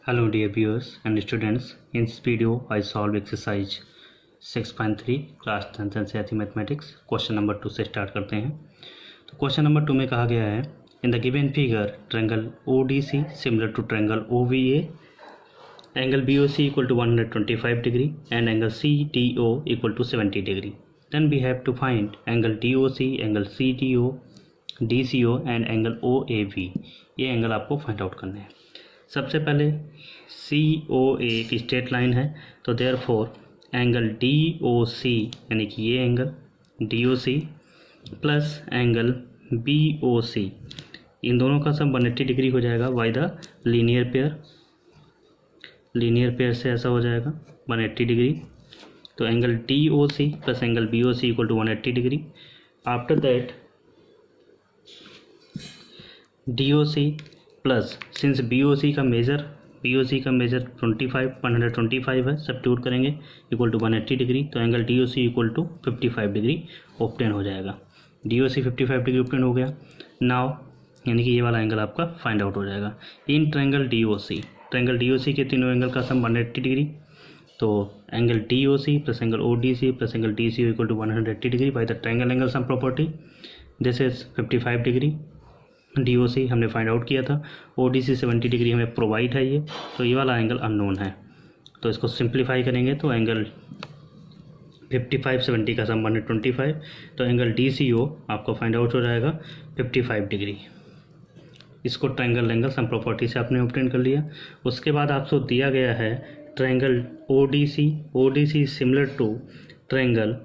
Hello dear viewers and students, in this video I solve exercise 6.3 class 10th NCERT mathematics question number 2 से start करते हैं। तो question number 2 में कहा गया है in the given figure triangle ODC similar to triangle OVA, angle BOC equal to 125 degree and angle CDO equal to 70 degree. Then we have to find angle DOC, angle CDO, DCO and angle OAV। ये angle आपको find out करने हैं। सबसे पहले COA एक straight line है, तो therefore angle DOC यानी कि ये angle DOC plus angle BOC, इन दोनों का सम 180 डिग्री हो जाएगा बाय द लीनियर पेयर से ऐसा हो जाएगा 180 डिग्री। तो angle DOC plus angle BOC equal to 180 degree. After that DOC plus since BOC का मेजर 125 है, सब्स्टिट्यूट करेंगे इक्वल टू 180 डिग्री। तो angle DOC equal to 55 degree obtain हो जाएगा। DOC 55 डिग्री ऑब्टेन हो गया। नाउ यानी कि ये वाला एंगल आपका फाइंड आउट हो जाएगा इन ट्रायंगल DOC के तीनों एंगल का सम 180 डिग्री। तो angle DOC plus angle ODC plus angle DCO equal to 180 degree by the triangle angle sum property. This is 55 degree. DOC हमने फाइंड आउट किया था, ODC 70 degree हमें provide है ये, तो ये वाला एंगल अननोन है। तो इसको सिंप्लीफाई करेंगे तो एंगल 55 70 का सम 125, तो एंगल DCO आपको फाइंड आउट हो जाएगा 55 डिग्री। इसको ट्रायंगल एंगल सम प्रॉपर्टी से आपने ऑब्टेन कर लिया। उसके बाद आपको दिया गया है triangle ODC similar to triangle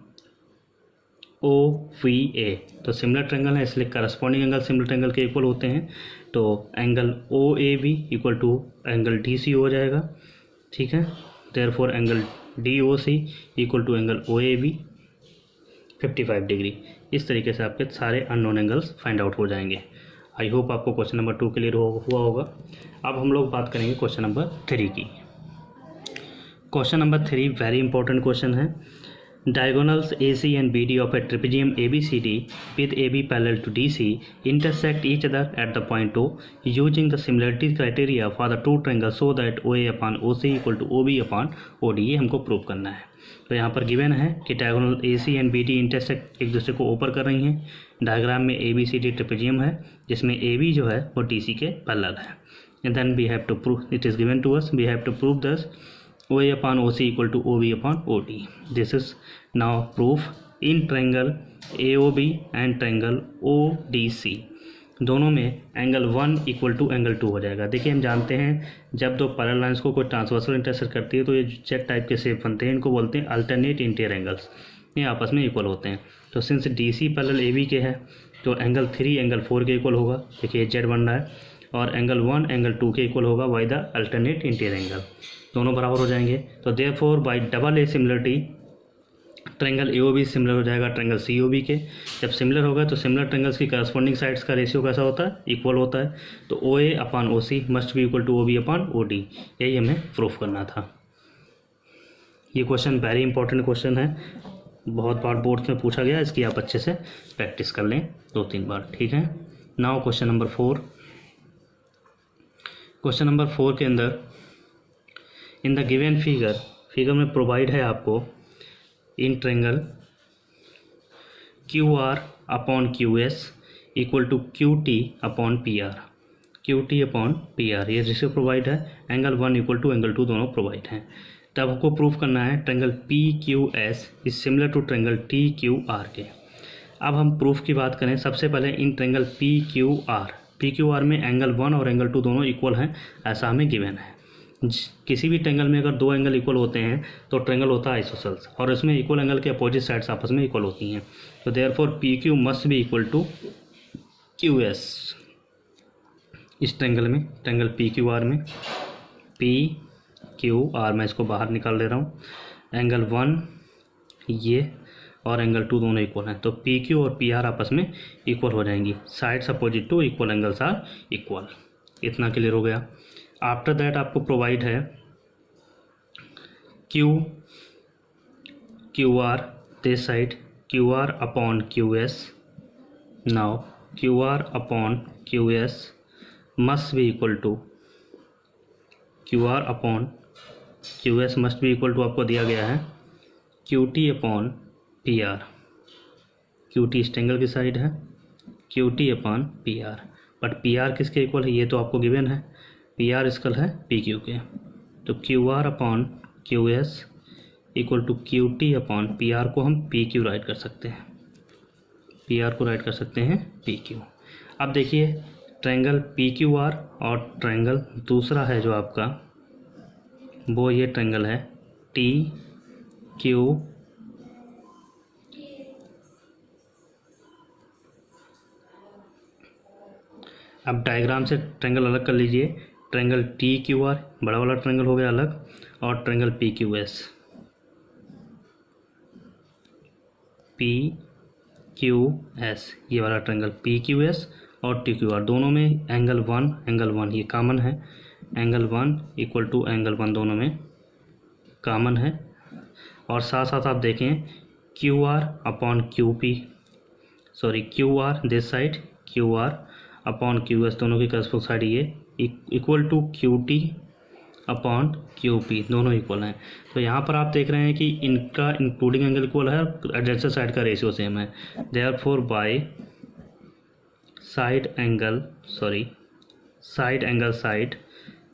OVA। तो सिमिलर ट्रायंगल है इसलिए करस्पॉन्डिंग एंगल सिमिलर ट्रायंगल के इक्वल होते हैं। तो angle OAB equal to angle DCO हो जाएगा, ठीक है। Therefore angle DOC equal to angle OAB 55 degree. इस तरीके से आपके सारे अननोन एंगल्स फाइंड आउट हो जाएंगे। आई होप आपको क्वेश्चन नंबर 2 क्लियर हुआ होगा। अब हम लोग बात करेंगे क्वेश्चन नंबर 3 की। Question number 3 very important question है। Diagonals AC and BD of a trapezium ABCD with AB parallel to DC intersect each other at the point O using the similarity criteria for the two triangles so that OA upon OC equal to OB upon OD। ये हमको prove करना है। तो यहाँ पर given है कि diagonal AC and BD intersect एक दूसरे को ओपर कर रही हैं। डायग्राम में ABCD ट्रेपेजियम है जिसमें AB जो है वो DC के पैरेलल है। And then we have to prove, it is given to us, we have to prove this OA upon OC equal to OB upon OD। This is now proof in triangle AOB and triangle ODC। दोनों में angle 1 equal to angle 2 हो जाएगा। देखिए हम जानते हैं जब दो पैरेलल लाइंस को कोई ट्रांसवर्सल इंटरसेक्ट करती है तो ये जेट टाइप के शेप बनते हैं, इनको बोलते हैं अल्टरनेट इंटीरियर एंगल्स। ये आपस में इक्वल होते हैं। तो सिंस DC पैरेलल AB के है तो एंगल 3 एंगल 4 के इक्वल होगा। देखिए जेड बन रहा है और एंगल 1 एंगल 2 के इक्वल होगा by the alternate interior angle, दोनों बराबर हो जाएंगे। तो therefore by double A similarity triangle AOB similar हो जाएगा ट्रायंगल COB के। जब सिमिलर होगा तो सिमिलर ट्रायंगल्स की करस्पॉन्डिंग साइड्स का रेशियो कैसा होता है, इक्वल होता है। तो OA upon OC must be equal to OB upon OD। यही हमें प्रूफ करना था। ये क्वेश्चन वेरी इंपॉर्टेंट क्वेश्चन है, बहुत बार बोर्ड में पूछा गया, इसकी आप अच्छे से प्रैक्टिस कर लें 2-3 बार, ठीक है। Now question number 4। Question number 4 के अंदर इन द गिवन फिगर में प्रोवाइड है आपको in triangle QR upon QS equal to QT upon PR, ये जिससे प्रोवाइड है। एंगल 1 इक्वल टू एंगल 2 दोनों प्रोवाइड हैं। तब आपको प्रूफ करना है triangle PQS is similar to triangle TQR के। अब हम प्रूफ की बात करें, सबसे पहले इन ट्रायंगल PQR में एंगल 1 और एंगल 2 दोनों इक्वल हैं, ऐसा हमें गिवन है। किसी भी ट्रायंगल में अगर दो एंगल इक्वल होते हैं तो ट्रायंगल होता है आइसोसेल्स, और इसमें इक्वल एंगल के अपोजिट साइड्स आपस में इक्वल होती हैं। तो therefore PQ must be equal to QS। इस ट्रायंगल में ट्रायंगल PQR में PQR मैं इसको बाहर निकाल ले रहा हूँ। एंगल 1 ये और एंगल 2 दोनों इक्वल हैं, तो PQ और PR आपस में इक्वल हो जाएंगी। Sides opposite to equal angles are equal. इतना क्लियर हो गया। आफ्टर दैट आपको प्रोवाइड है QR this side QR upon QS। Now QR upon QS must be equal to Q R upon Q S must भी equal to आपको दिया गया है Q T upon P R. Q T इस triangle की side है, Q T upon P R, but P R किसके equal है ये तो आपको गिवन है, पी आर इक्वल है पी क्यू के। तो Q R upon Q S equal to Q T upon P R को हम पी क्यू राइट कर सकते हैं, पी आर को राइट कर सकते हैं पी क्यू। अब देखिए ट्रायंगल पी क्यू आर और ट्रायंगल दूसरा है जो आपका वो ये ट्रायंगल है टी क्यू अब डायग्राम से ट्रायंगल अलग कर लीजिए। ट्रायंगल टी क्यू आर बड़ा वाला ट्रायंगल हो गया अलग, और triangle P Q S, P Q S ये वाला ट्रायंगल पी क्यू एस और टी क्यू आर दोनों में एंगल वन ये कॉमन है, एंगल 1 इक्वल टू एंगल 1 दोनों में कॉमन है। और साथ साथ आप देखें Q R upon Q P, sorry Q R this side, Q R upon Q S दोनों की करस्पोंडिंग साइड ये equal to Q T upon Q P, दोनों इक्वल हैं। तो यहाँ पर आप देख रहे हैं कि इनका इंक्लूडिंग एंगल इक्वल है, एडजेसेंट साइड का रेशियो सेम है। Therefore by side angle side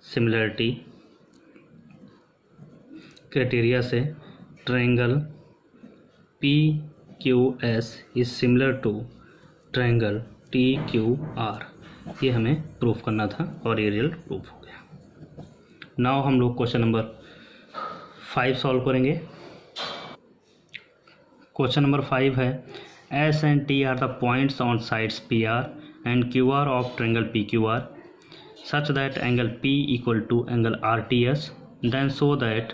similarity criteria से triangle P Q S is similar to triangle T Q R, ये हमें प्रूफ करना था और ये रियल प्रूफ हो गया। नाउ हम लोग क्वेश्चन नंबर 5 सॉल्व करेंगे। क्वेश्चन नंबर 5 है S and T R the points on sides P R and Q R of triangle P Q are such that angle P equal to angle RTS, then show that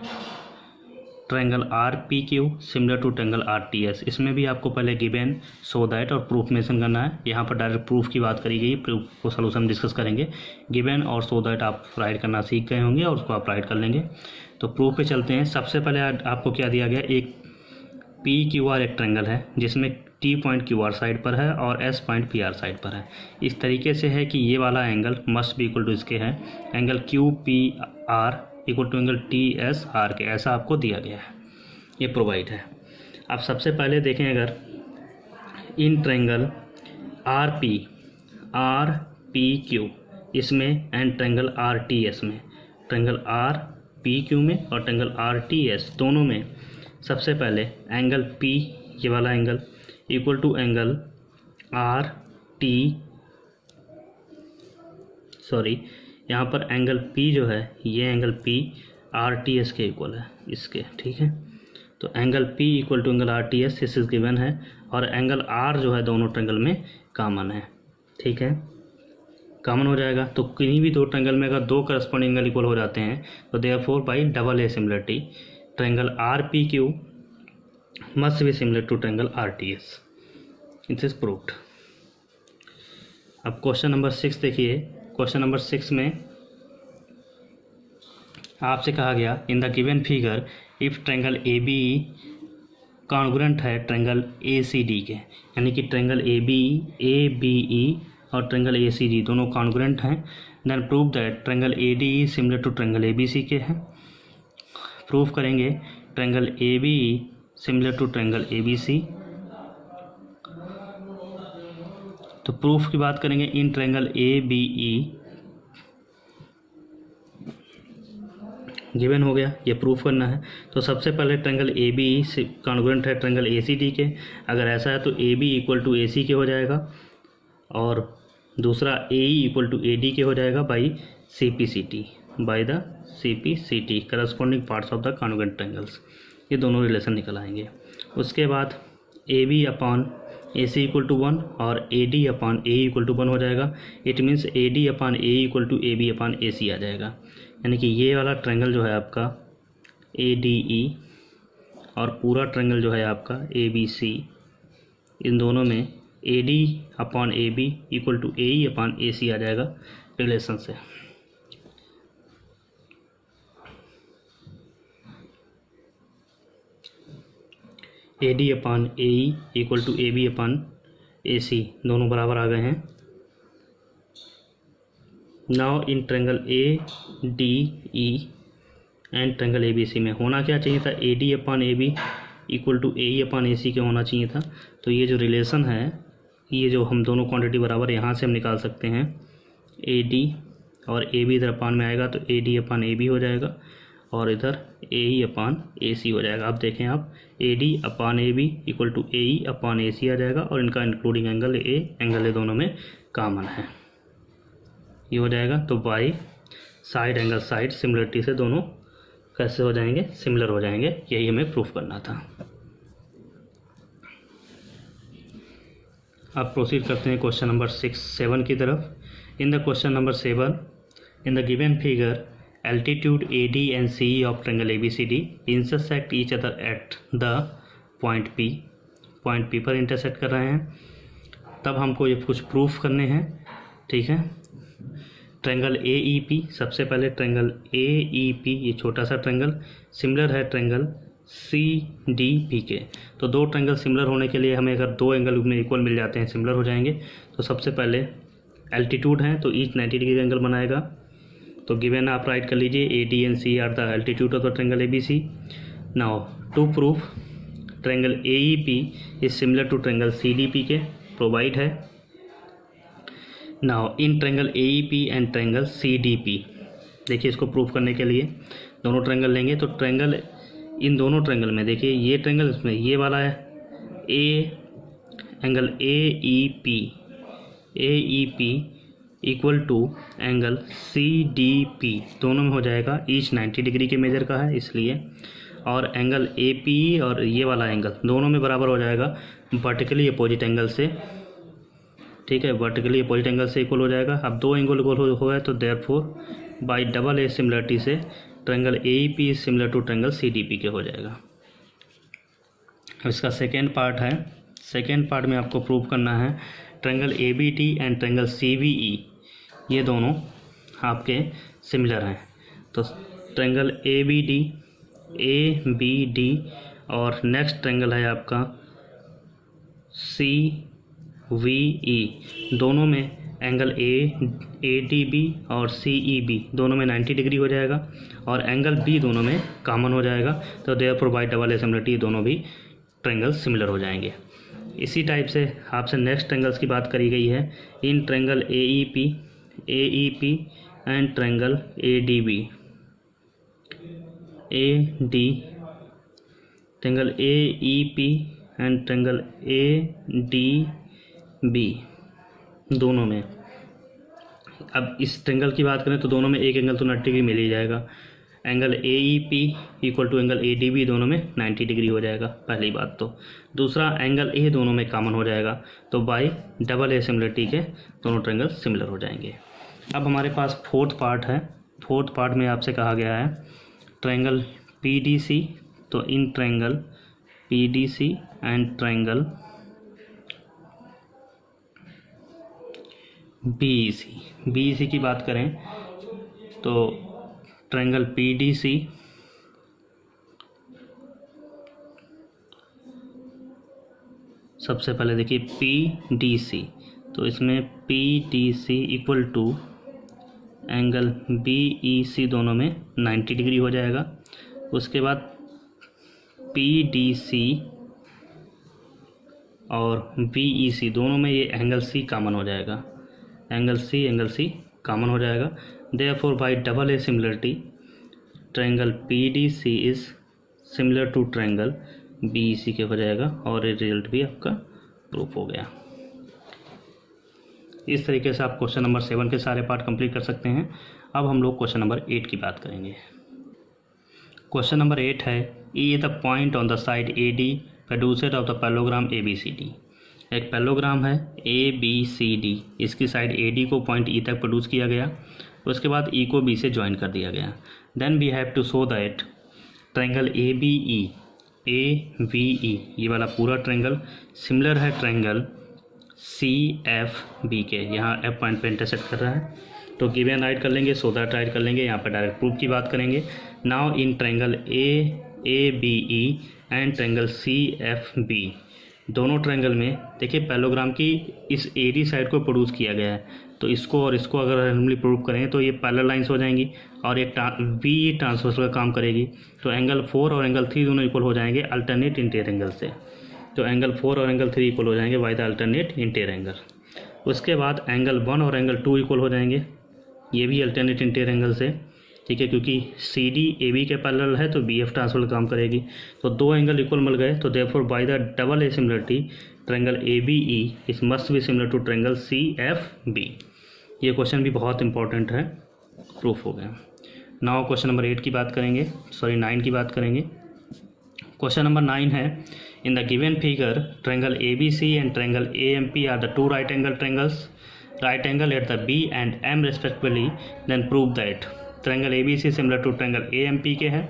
triangle R P Q similar to triangle R T S. इसमें भी आपको पहले given so that और proof mention करना है। यहाँ पर direct proof की बात करी गई, प्रूफ को सोल्यूशन डिस्कस करेंगे। गिवन और सो दैट आप राइट करना सीख गए होंगे और उसको आप राइट कर लेंगे। तो प्रूफ पे चलते हैं। सबसे पहले आपको क्या दिया गया, एक पी क्यू आर एक ट्रायंगल है जिसमें T point Q R side पर है और S point P R side पर है। इस तरीके से है कि ये वाला एंगल मस्ट भी इक्वल टू इसके है angle Q P R equal to angle T S R के, ऐसा आपको दिया गया है, ये प्रोवाइड है। अब सबसे पहले देखें अगर इन ट्रायंगल आर पी क्यू इसमें and triangle R T S में, ट्रायंगल आर पी क्यू में और ट्रायंगल आर टी एस दोनों में सबसे पहले एंगल पी ये वाला angle equal to angle R T, sorry यहाँ पर एंगल पी जो है ये angle P R T S के इक्वल है इसके, ठीक है। तो angle P equal to angle R T S this is given है, और एंगल आर जो है दोनों ट्रायंगल में कॉमन है, ठीक है, कॉमन हो जाएगा। तो किन्हीं भी दो ट्रायंगल में अगर दो करस्पॉन्डिंग एंगल इक्वल हो जाते हैं तो therefore by double A similarity triangle R P Q must be similar to triangle R T S, it is proved. अब क्वेश्चन नंबर 6 देखिए। क्वेश्चन नंबर 6 में आपसे कहा गया in the given figure if triangle A B congruent है triangle A C D के, यानी कि ट्रायंगल ए बी ई और ट्रायंगल ए सी डी दोनों कॉन्ग्रुएंट हैं, then prove that triangle A D similar to triangle A B C के हैं। Proof करेंगे triangle A B similar to triangle A B C. तो proof की बात करेंगे in triangle A B E given हो गया, ये प्रूफ करना है। तो सबसे पहले ट्रायंगल ए बी कॉन्ग्रुएंट है ट्रायंगल ए सी डी के, अगर ऐसा है तो A B equal to A C के हो जाएगा और दूसरा A E equal to A D के हो जाएगा by C P C T, by the C P C T corresponding parts of the congruent triangles, ये दोनों रिलेशन निकल आएंगे। उसके बाद A B upon A C equal to 1 और A D upon A equal to 1 हो जाएगा। It means A D upon A equal to A B upon A C आ जाएगा, यानी कि ये वाला ट्रायंगल जो है आपका ए डी ई और पूरा ट्रायंगल जो है आपका ए बी सी, इन दोनों में A D upon A B equal to A E upon A C आ जाएगा रिलेशन से। A D upon A E equal to A B upon A C दोनों बराबर आ गए हैं। Now in triangle A D E and triangle A B C में होना क्या चाहिए था, A D upon A B equal to A E upon A C के होना चाहिए था। तो ये जो रिलेशन है, ये जो हम दोनों क्वांटिटी बराबर यहाँ से हम निकाल सकते हैं, ए डी और ए बी इधर अपान में आएगा तो ए डी अपान ए बी हो जाएगा और इधर ए ई अपान ए सी हो जाएगा। अब देखें आप, A D upon A B equal to A E upon A C आ जाएगा और इनका इंक्लूडिंग एंगल ए दोनों में कॉमन है, ये हो जाएगा। तो by side angle side similarity से दोनों कैसे हो जाएंगे, सिमिलर हो जाएंगे, यही हमें प्रूफ करना था। अब प्रोसीड करते हैं क्वेश्चन नंबर 7 की तरफ। In the question number 7, in the given figure altitude AD and CE of triangle ABCD intersect each other at the point P पर इंटरसेक्ट कर रहे हैं। तब हमको ये कुछ प्रूफ करने हैं, ठीक है। ट्रायंगल AEP, सबसे पहले ट्रायंगल AEP, ये छोटा सा ट्रायंगल सिमिलर है ट्रायंगल CDP के। तो दो ट्रायंगल सिमिलर होने के लिए हमें अगर दो एंगल में इक्वल मिल जाते हैं, सिमिलर हो जाएंगे। तो सबसे पहले एल्टीट्यूड है तो ईच 90 डिग्री एंगल बनाएगा। तो गिवन आप राइट कर लीजिए, A D and C are the altitude of the triangle A B C. Now to proof triangle A E P is similar to triangle C D P के, provide है। Now in triangle A E P and triangle C D P, देखिए इसको proof करने के लिए दोनों triangle लेंगे। तो ट्रायंगल, इन दोनों ट्रायंगल में देखिए ये ट्रायंगल, इसमें ये वाला है angle A E P equal to angle C D P, दोनों में हो जाएगा। ईच 90 डिग्री के मेजर का है इसलिए, और एंगल ए पी और ये वाला एंगल दोनों में बराबर हो जाएगा वर्टिकली अपोजिट एंगल से, ठीक है, वर्टिकली अपोजिट एंगल से इक्वल हो जाएगा। अब दो एंगल इक्वल हो गए तो therefore by double A similarity से triangle A E P similar to triangle C D P के हो जाएगा। इसका सेकेंड पार्ट है, सेकेंड पार्ट में आपको प्रूव करना है triangle A B D and triangle C B E, ये दोनों आपके सिमिलर हैं। तो ट्रायंगल ए बी डी और नेक्स्ट ट्रायंगल है आपका सी वी ई, दोनों में एंगल ए डी बी और सी ई बी दोनों में 90 डिग्री हो जाएगा और एंगल बी दोनों में कॉमन हो जाएगा। तो therefore by double A similarity दोनों भी ट्रायंगल सिमिलर हो जाएंगे। इसी टाइप से आपसे नेक्स्ट ट्रायंगल्स की बात करी गई है। In triangle A E P and triangle A D B, triangle A E P and triangle A D B दोनों में, अब इस ट्रायंगल की बात करें तो दोनों में एक एंगल तो 90 डिग्री मिल ही जाएगा। Angle A E P equal to angle A D B दोनों में 90 डिग्री हो जाएगा, पहली बात। तो दूसरा एंगल ए दोनों में कॉमन हो जाएगा, तो बाय डबल ए सिमिलरिटी के दोनों ट्रायंगल सिमिलर हो जाएंगे। अब हमारे पास फोर्थ पार्ट है। फोर्थ पार्ट में आपसे कहा गया है ट्रायंगल पी डी सी, तो इन triangle P D C and triangle B E C की बात करें तो ट्रायंगल पी डी सी सबसे पहले देखिए पी डी सी, तो इसमें P D C equal to angle B E C दोनों में 90 डिग्री हो जाएगा। उसके बाद पी डी सी और बी ई सी दोनों में ये एंगल सी कॉमन हो जाएगा, एंगल सी कॉमन हो जाएगा। Therefore by double A similarity triangle P D C is similar to triangle B E C के हो जाएगा और ये रिजल्ट भी आपका प्रूफ हो गया। इस तरीके से आप क्वेश्चन नंबर 7 के सारे पार्ट कंप्लीट कर सकते हैं। अब हम लोग क्वेश्चन नंबर 8 की बात करेंगे। क्वेश्चन नंबर 8 है, E the point on the side A D producer of the parallelogram A B C D. एक पैलोग्राम है ए बी सी डी, इसकी साइड ए डी को पॉइंट ई तक प्रोड्यूस किया गया, उसके बाद ई को बी से ज्वाइन कर दिया गया। Then we have to show that triangle A B E, ये वाला पूरा ट्रायंगल सिमिलर है ट्रायंगल सी एफ बी के, यहाँ एफ पॉइंट पे इंटरसेक्ट कर रहा है। तो गिवन राइट कर लेंगे, सो दैट राइट कर लेंगे, यहाँ पर डायरेक्ट प्रूफ की बात करेंगे। Now in triangle A B E and triangle C F B, दोनों ट्रायंगल में देखिए पैलोग्राम की इस ए डी साइड को प्रोड्यूस किया गया है, तो इसको और इसको अगर रैंडमली प्रूव करें तो ये पैरेलल लाइंस हो जाएंगी और ये बी ट्रांसवर्स का काम करेगी। तो एंगल 4 और एंगल 3 दोनों इक्वल हो जाएंगे अल्टरनेट इंटीरियर एंगल से। तो एंगल 4 और एंगल 3 इक्वल हो जाएंगे bye the alternate interior angle. उसके बाद एंगल 1 और एंगल 2 इक्वल हो जाएंगे, ये भी अल्टरनेट इंटीरियर एंगल से, ठीक है, क्योंकि सी डी ए बी के पैरेलल है तो बी एफ ट्रांसफर काम करेगी। तो दो एंगल इक्वल मिल गए, तो therefore by the double A similarity triangle A B E is must be similar to triangle C F B. ये क्वेश्चन भी बहुत इंपॉर्टेंट है, प्रूफ हो गया। नाउ क्वेश्चन नंबर 8 की बात करेंगे, सॉरी 9 की बात करेंगे। क्वेश्चन नंबर 9 है, in the given figure triangle A B C and triangle A M P are the two right angle triangles, right angle at the B and M respectively, then prove that triangle A B C similar to triangle A M P के है।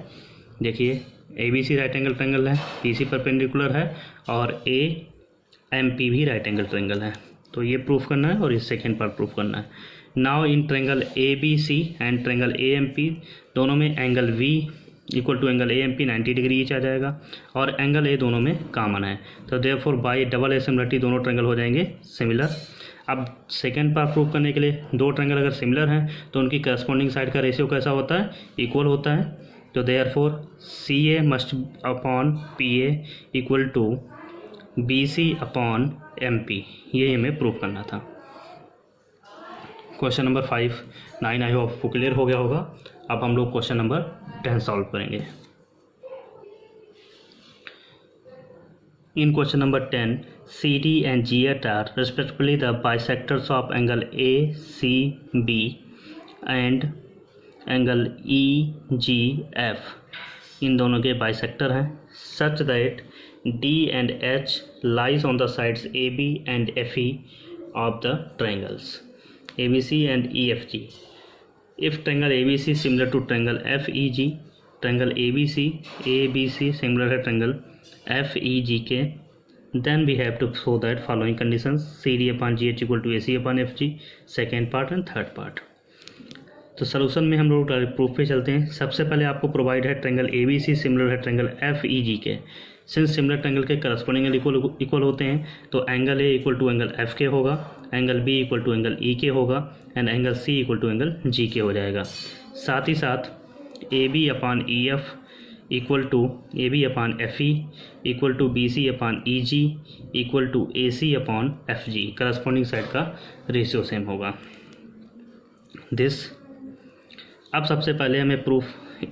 देखिए A B C right angle triangle है, P C perpendicular है और A M P भी right angle triangle है। तो ये प्रूफ करना है और इस सेकेंड पार्ट प्रूफ करना है। Now in triangle A B C and triangle A M P दोनों में angle B equal to angle A M P 90 degree each आ जाएगा और एंगल ए दोनों में कॉमन है। तो therefore by double A similarity दोनों ट्रायंगल हो जाएंगे सिमिलर। अब सेकेंड पार्ट प्रूव करने के लिए दो ट्रायंगल अगर सिमिलर हैं तो उनकी करस्पॉन्डिंग साइड का रेशियो कैसा होता है, इक्वल होता है। तो therefore C A must upon P A equal to B C upon M P, ये हमें प्रूव करना था। क्वेश्चन नंबर 5 9 आई होप आपको क्लियर हो गया होगा। अब हम लोग क्वेश्चन नंबर 10 सॉल्व करेंगे। In question number 10, CD and GH are respectively the bisectors of angle ACB and angle EGF। इन दोनों के बाइसेक्टर हैं such that D and H lies on the sides AB and FE of the triangles ABC and EFG। If triangle ABC similar to triangle FEG, triangle ABC similar है triangle FEG के, then we have to show that following conditions CD upon GH equal to AC upon FG, second part and third part। तो solution में हम लोग proof पे चलते हैं। सबसे पहले आपको प्रोवाइड है ट्रायंगल ABC सिमिलर है ट्रायंगल FEG के। सिंस सिमिलर ट्रायंगल के करस्पॉन्डिंग इक्वल होते हैं तो angle A equal to angle F के होगा, angle B equal to angle E के होगा and angle C equal to angle G के हो जाएगा। साथ ही साथ AB upon EF equal to A B upon F E equal to B C upon E G equal to A C upon F G, corresponding side का ratio same होगा this. अब सबसे पहले हमें proof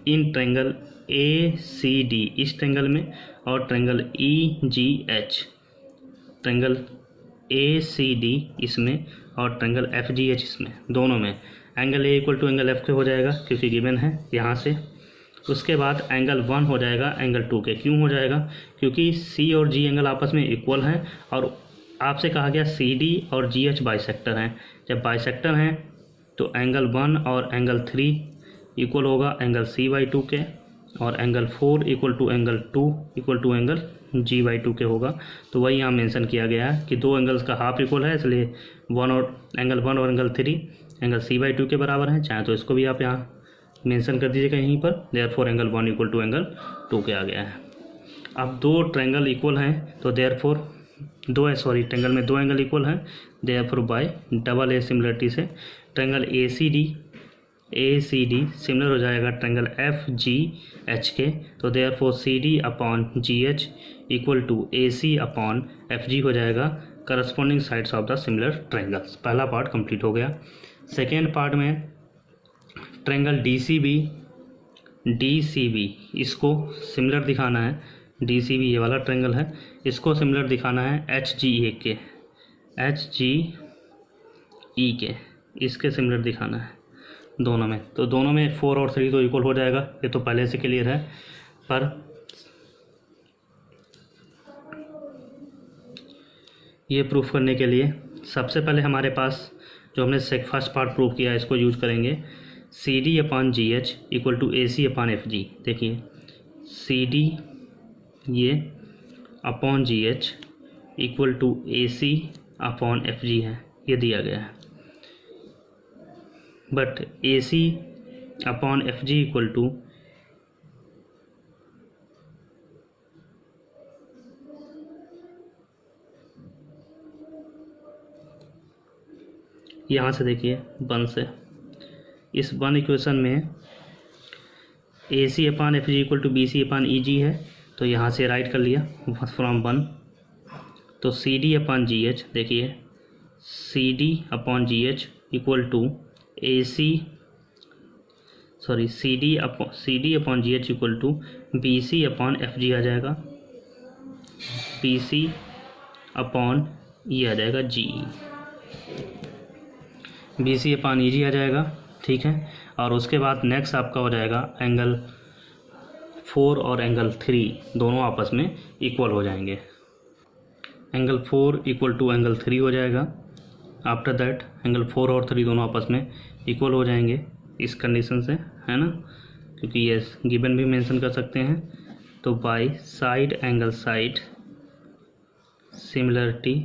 in triangle A C D इस triangle में और triangle E G H, triangle A C D इसमें और ट्रायंगल एफ जी एच इसमें, दोनों में angle A equal to angle F के हो जाएगा क्योंकि गिवन है यहाँ से। उसके बाद एंगल 1 हो जाएगा एंगल 2 के। क्यों हो जाएगा, क्योंकि सी और जी एंगल आपस में इक्वल हैं और आपसे कहा गया सी डी और जी एच बाइसेक्टर हैं। जब बाइसेक्टर हैं तो एंगल 1 और एंगल 3 इक्वल होगा एंगल सी बाई 2 के और angle 4 equal to angle 2 equal to angle G by 2 के होगा। तो वही यहाँ मेंशन किया गया है कि दो एंगल्स का हाफ इक्वल है, इसलिए एंगल 1 और एंगल 3 एंगल सी बाई 2 के बराबर हैं। चाहे तो इसको भी आप यहाँ मेंशन कर दीजिएगा यहीं पर, therefore angle 1 equal to angle 2 के आ गया है। अब दो ट्रायंगल इक्वल हैं तो देयरफॉर ट्रायंगल में दो एंगल इक्वल हैं, therefore by double A similarity से triangle A C D similar हो जाएगा ट्रायंगल एफ जी एच के। तो therefore C D upon G H equal to A C upon F G हो जाएगा corresponding sides of the similar triangles. पहला part complete हो गया। सेकेंड पार्ट में ट्रायंगल डी सी बी इसको similar दिखाना है। डी सी बी ये वाला ट्रायंगल है, इसको सिमिलर दिखाना है एच जी ई के, इसके सिमिलर दिखाना है दोनों में। तो दोनों में 4 और 3 तो इक्वल हो जाएगा, ये तो पहले से क्लियर है। पर ये प्रूफ करने के लिए सबसे पहले हमारे पास जो हमने फर्स्ट पार्ट प्रूफ किया है इसको यूज करेंगे। C D upon G H equal to A C upon F G. देखिए सी डी ये upon G H equal to A C upon F G है, ये दिया गया है। But A C upon F G equal to यहाँ से देखिए 1 से, इस 1 इक्वेशन में A C upon F G equal to B C upon E G है, तो यहाँ से राइट कर लिया फ्रॉम 1। तो C D upon G H, देखिए C D upon G H equal to A C C D upon G H equal to B C upon F G आ जाएगा, बी सी अपॉन ई आ जाएगा जी, B C upon ई जी आ जाएगा, ठीक है। और उसके बाद नेक्स्ट आपका हो जाएगा एंगल 4 और एंगल 3 दोनों आपस में इक्वल हो जाएंगे। एंगल 4 इक्वल टू एंगल 3 हो जाएगा। आफ्टर दैट एंगल 4 और 3 दोनों आपस में इक्वल हो जाएंगे इस कंडीशन से, है ना, क्योंकि ये गिवन भी मेंशन कर सकते हैं। तो bye side angle side similarity,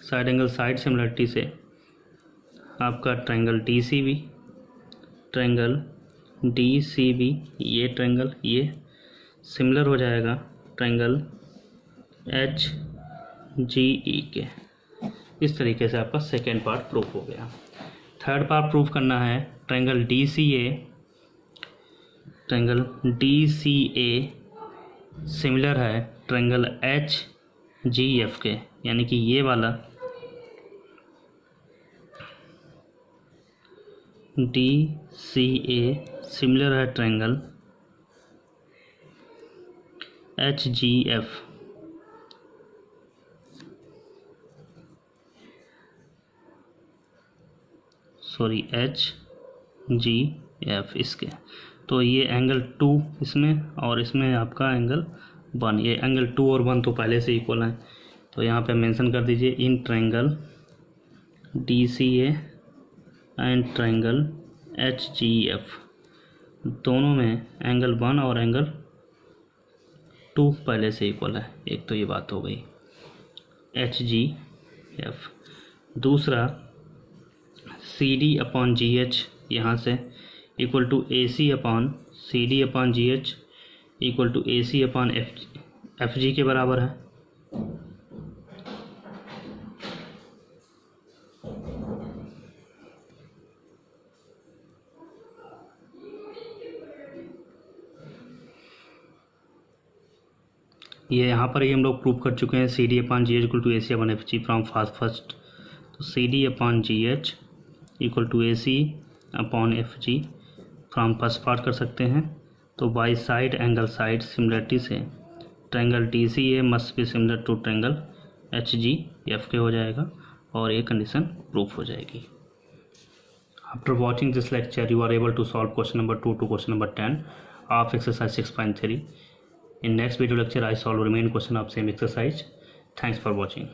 side angle side similarity से आपका ट्रायंगल डी सी बी ये ट्रायंगल ये सिमिलर हो जाएगा ट्रायंगल एच जी ई के। इस तरीके से आपका सेकेंड पार्ट प्रूफ हो गया। थर्ड पार्ट प्रूफ करना है triangle D C a similar है ट्रायंगल एच जी एफ के, यानी कि ये वाला डी सी ए सिमिलर है triangle H G F, H G F इसके। तो ये एंगल 2 इसमें और इसमें आपका एंगल 1, ये एंगल 2 और 1 तो पहले से इक्वल हैं, तो यहाँ पे मेंशन कर दीजिए in triangle D C A and triangle H G F दोनों में एंगल 1 और एंगल 2 पहले से इक्वल है। एक तो ये बात हो गई एच जी एफ। दूसरा C D upon G H यहाँ से equal to A C upon C D upon G H equal to A C upon F G के बराबर है। ये यहाँ पर ही हम लोग प्रूव कर चुके हैं C D upon G H equal to A C upon F G from first. तो C D upon G H equal to A C upon F G from first part कर सकते हैं। तो by side angle side similarity से triangle D C A must be similar to triangle H G F के हो जाएगा और ये कंडीशन प्रूफ हो जाएगी। After watching this lecture you are able to solve question number 2 to question number 10 of exercise 6.3. In next video lecture I solve remaining question of same exercise. Thanks for watching.